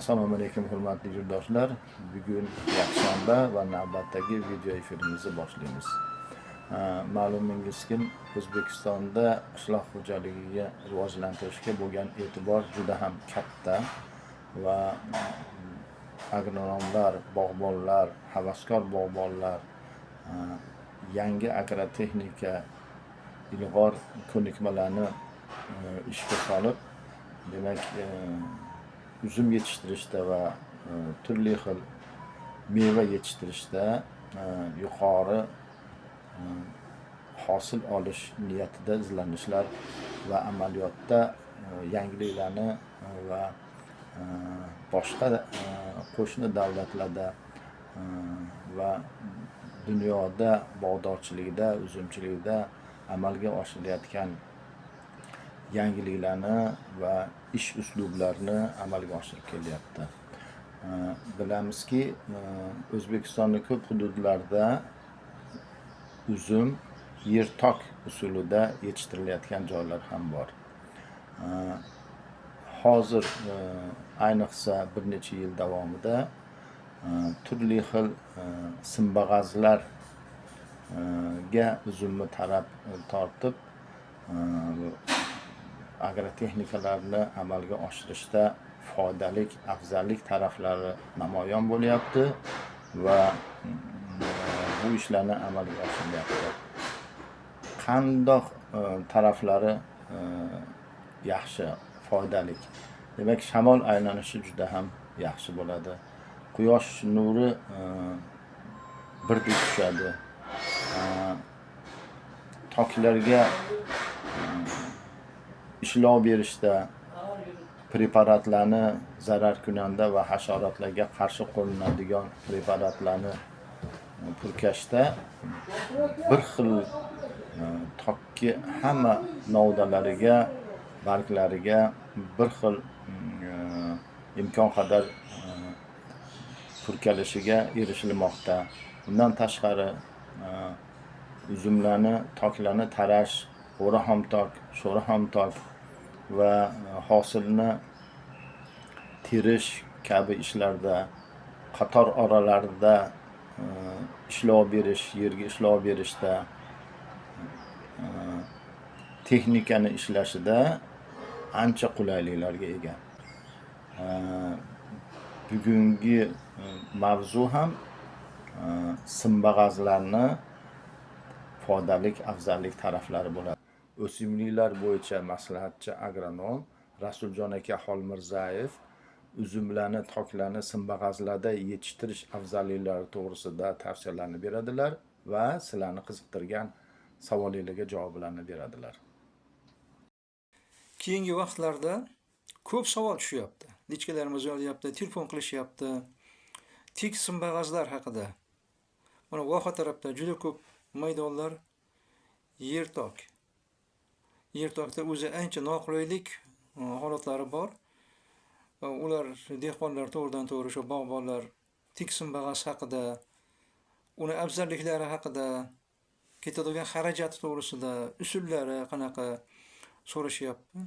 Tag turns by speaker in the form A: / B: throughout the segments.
A: Assalomu alaykum hurmatli yurtdoshlar. Bugun yakshanba va navbatdagi video efirimizni boshlaymiz. Ma'lumingizki, O'zbekistonda qishloq xo'jaligiga rivojlantirishga bo'lgan e'tibor juda ham katta va agronomlar, bog'bonlar, havaskor bog'bonlar yangi agrotexnika ilg'or ko'nikmalarni ishga solib, demak uzum yetishtirishda va turli xil meva yetishtirishda yuqori hosil olish niyatida izlanishlar va amaliyotda yangiliklarni va boshqa qo'shni davlatlarda va dunyoda bog'dorchilikda, uzumchilikda amalga oshirilayotgan yangiliklarni va ish uslublarini amalga oshirib kelyapti. Bilamizki, O'zbekistonning ko'p hududlarida uzum yer tok usulida yetishtirilayotgan joylar ham bor. Hozir ayniqsa bir necha yil davomida turli xil simbag'azlarga uzumni tortib agrotexnikalarni amalga oshirishda foydalik, afzallik taraflari namoyon bo'lyapti va bu ishlarni amalga oshirilyapti. Qandoq taraflari yaxshi, foydalik? Demak, shamol aylanishi juda ham yaxshi bo'ladi. Quyosh nuri birdek tushadi. Toklarga ishlov berishda preparatlarni zararkunanda va hasharotlarga qarshi qo'llanadigan preparatlarni purkashda bir xil tokki hamma novdalariga, barglariga bir xil imkon qadar purkalishiga erishilmoqda. Bundan tashqari uzumlarni, toklarni tarash, o'rahamtok, sho'rahamtok va hosilni terish kabi ishlarda, qator oralarida ishlov berish, yerga ishlov berishda, texnikani ishlashida ancha qulayliklarga ega. Bugungi mavzu ham simbag'azlarni foydalik, afzallik taraflari bo'ladi. O'simliklar bo'yicha maslahatchi agronom Rasuljon aka Xolmirzayev uzumlarni, toklarni simbag'azlarda yetishtirish afzalliklari to'g'risida tavsiyalarni beradilar va sizlarni qiziqtirgan savolingizga javoblarni beradilar.
B: Keyingi vaqtlarda ko'p savol tushyapti. Lichkalarimiz yozyapti, telefon qilishyapti. Tik simbag'azlar haqida. Mana Voha tarafda juda ko'p maydonlar yer tok. Yer tokda o'zi ancha noqulaylik holatlari bor. Ular dehqonlar to'g'ridan to'g'ri shu bog'bonlar tik simbag'az haqida, uni afzalliklari haqida, ketadigan xarajati to'g'risida, usullari qanaqa so'rashyapti.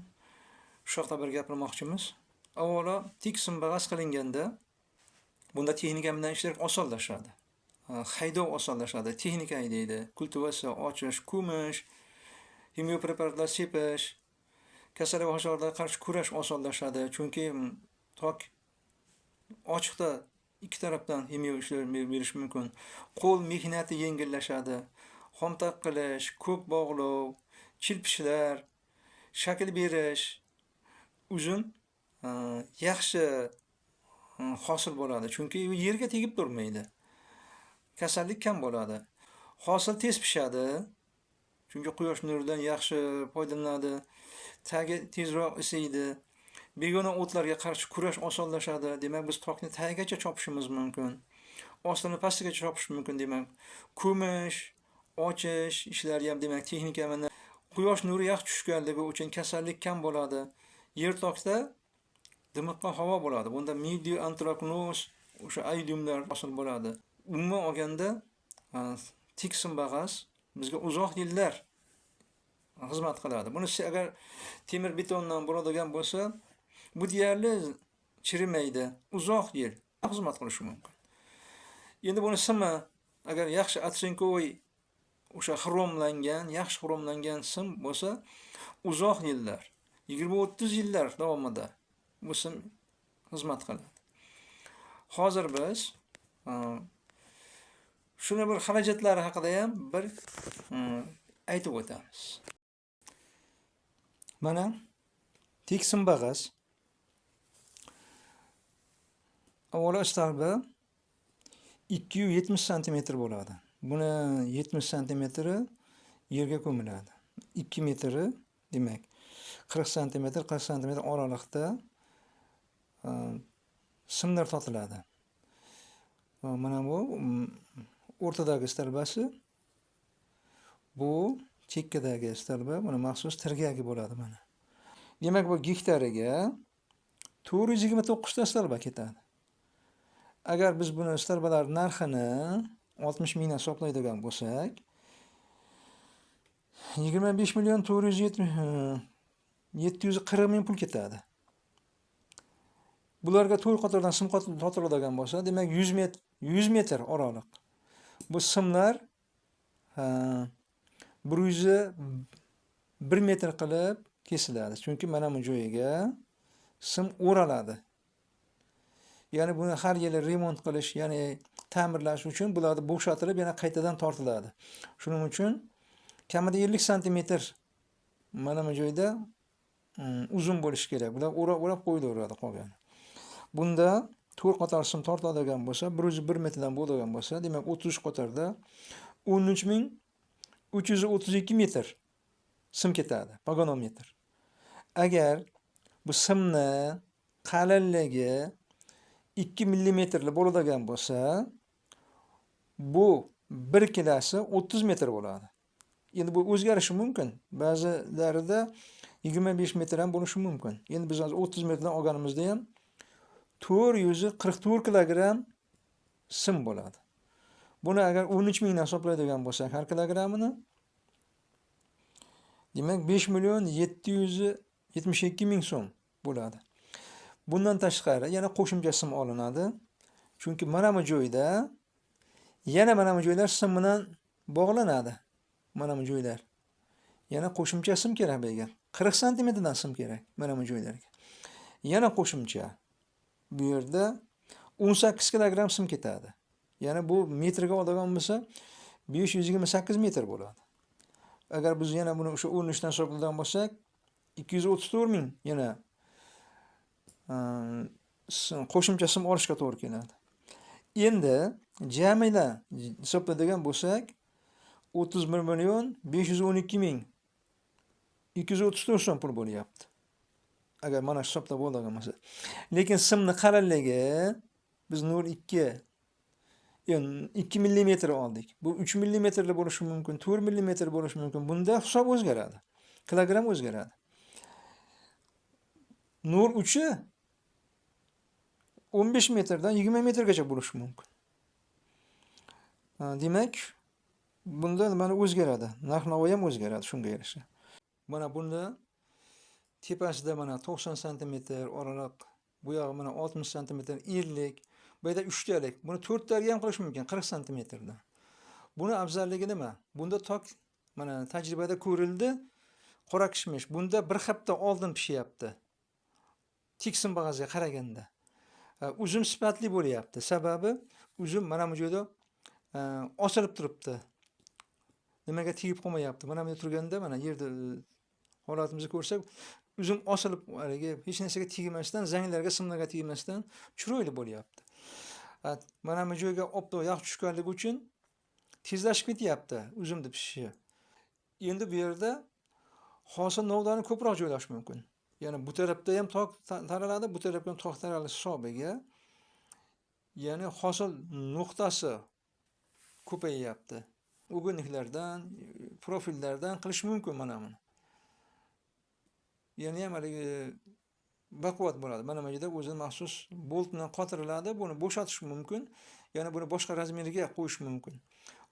B: Shu haqda bir gapirmoqchimiz. Avvalo, tik simbag'az qilinganda bunda texnika bilan ishlash osonlashadi. Haydov osonlashadi, texnika haydaydi, kultivatsiya, ochish, ko'mish, kimyo preparatlar sepish, kasallik va hasharotlarga qarshi kurash osonlashadi. Chunki tok ochiqda ikki tarafdan kimyo ishlar berish mumkin. Qo'l mehnati yengillashadi. Xomtak qilish, ko'k bog'lov, chilpishlar, shakl berish uzun yaxshi hosil bo'ladi. Chunki yerga tegib turmaydi. Kasallik kam bo'ladi. Hosil tez pishadi. Chunki quyosh nuridan yaxshi foydalanadi. Tagi tezroq isiydi. Begona o'tlarga qarshi kurash osonlashadi. Demak, biz tokni tagigacha chopishimiz mumkin. Ostini pastigacha chopish mumkin. Demak, ko'mish, ochish ishlari ham demak texnika bilan quyosh nuri yaxshi tushganligi uchun kasallik kam bo'ladi. Yer tokda dimiqqan havo bo'ladi. Bunda mildiyu, antraknoz, o'sha aydiumlar hosil bo'ladi. Umuman olganda tik simbag'az bizga uzoq yillar xizmat qiladi. Buni agar temir betondan bo'ladigan bo'lsa, bu deyarli chirimaydi, uzoq yil xizmat qilishi mumkin. Endi buni simi agar yaxshi atsinkovoy o'sha yaxshi xromlangan sim bo'lsa, uzoq yillar, 20-30 yillar davomida bu sim xizmat qiladi. Hozir biz shuni bir xarajatlari haqida ham bir aytib o'tamiz. Mana tik simbag'az. Avvalo istalbi 270 santimetr bo'ladi. Buni 70 santimetri yerga ko'miladi. 2 metri, demak 40 santimetr oralikda simlar sotiladi. Mana bu o'rtadagi stolbasi, bu chekkadagi stolba, buni maxsus tirgagi bo'ladi mana. Demak, bu gektariga 429 ta stolba ketadi. Agar biz buni stolbalar narxini 60 mingdan hisoblaydigan bo'lsak, 25 million 740 ming pul ketadi. Bularga 4 qatordan sim sotiladigan bo'lsa, demak 100 metr oraliq. Bu simlar 1 metr qilib kesiladi. Chunki mana bu joyiga sim o'raladi. Ya'ni buni har yili remont qilish, ya'ni ta'mirlash uchun bularni bo'shatilib, yana qaytadan tortiladi. Shuning uchun kamida 50 santimetr mana bu joyda uzun bo'lishi kerak. Bular o'rab qo'yilaveradi qolgani. Bunda 4 qator sim tortiladigan bo'lsa, 1 metrdan bo'ladigan bo'lsa, demak 30 qatorda 13332 metr sim ketadi, vagonometr. Agar bu simni qalinligi 2 millimetrli bo'ladigan bo'lsa, bu 1 kilosi 30 metr bo'ladi. Endi bu o'zgarishi mumkin. Ba'zilarida 25 metr ham bo'lishi mumkin. Endi biz 30 metrdan olganimizda ham 444 kilogramm sim bo'ladi. Buni agar 13 mingdan hisoblaydigan bo'lsak har kilogrammini, demak 5 million 772 ming so'm bo'ladi. Bundan tashqari yana qo'shimcha sim olinadi. Chunki mana bu joyda mana bu joylar sim bilan bog'lanadi. Mana bu joylar. Yana qo'shimcha sim kerak bizga. 40 santimetrdan sim kerak mana bu joylarga. Yana qo'shimcha. Bu yerda 18 kilogramm sim ketadi. Ya'ni bu metrga oladigan bo'lsa 528 metr bo'ladi. Agar biz yana buni o'sha 13 dan hisoblaydigan bo'lsak, 234 ming yana qo'shimcha sim olishga to'g'ri keladi. Endi jamila hisoblaydigan bo'lsak, 31 million 512 ming 234 so'm pul bo'lyapti. Agar mana shu hisobda bo'ladigan bo'lsa. Lekin simni qalinligi biz 0.2 mm oldik. Bu 3 mm bo'lishi mumkin, 4 mm bo'lishi mumkin. Bunda hisob o'zgaradi. Kilogramm o'zgaradi. 0.3 15 metrdan 20 metrgacha bo'lishi mumkin. Demak, bunda mana o'zgaradi. Narx-navo ham o'zgaradi shunga yarasha. Mana bunda tepasida mana 90 cm oraliq, bu yog'i mana 60 cm irlik, bu yerda 3 talik. Buni 4 taliga ham qilish mumkin 40 cm dan. Buni afzalligi nima? Bunda tok mana tajribada ko'rildi, qora kishmish. Bunda bir hafta oldin pishyapti. Tik simbag'azga qaraganda. Uzum sifatli bo'lyapti. Sababi uzum mana bu joyda osilib turibdi. Nimaga tegib qolmayapti? Mana bu turganda mana yerda holatimizni ko'rsak, uzum osilib hech narsaga tegmasdan, zanglarga, simlarga tegmasdan chiroyli bo'lyapti. Mana bu joyga opto yog' tushganligi uchun tezlashib ketyapti uzumni pishishi. Endi bu yerda hosil novdani ko'proq joylash mumkin. Ya'ni bu tarafda ham tok taraladi, bu tarafga ham tok taralish hisobiga, ya'ni hosil nuqtasi ko'payyapti. O'g'inliklardan, profillardan qilish mumkin mana buni. Ya'ni ham baquvvat bo'ladi. Mana bu yerda o'zi maxsus bolt bilan qotiriladi, buni bo'shatish mumkin. Ya'ni buni boshqa razmeriga qo'yish mumkin.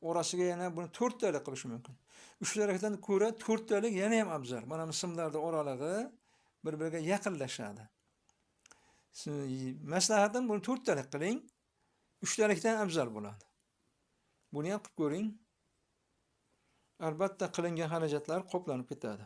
B: Orasiga yana buni 4 talik qilish mumkin. 3 talikdan ko'ra 4 talik yana ham afzal. Mana bu simlarning oralig'i bir-biriga yaqinlashadi. Maslahatim buni 4 talik qiling. 3 talikdan afzal bo'ladi. Buni ham qilib ko'ring. Albatta qilingan xarajatlar qoplanib ketadi.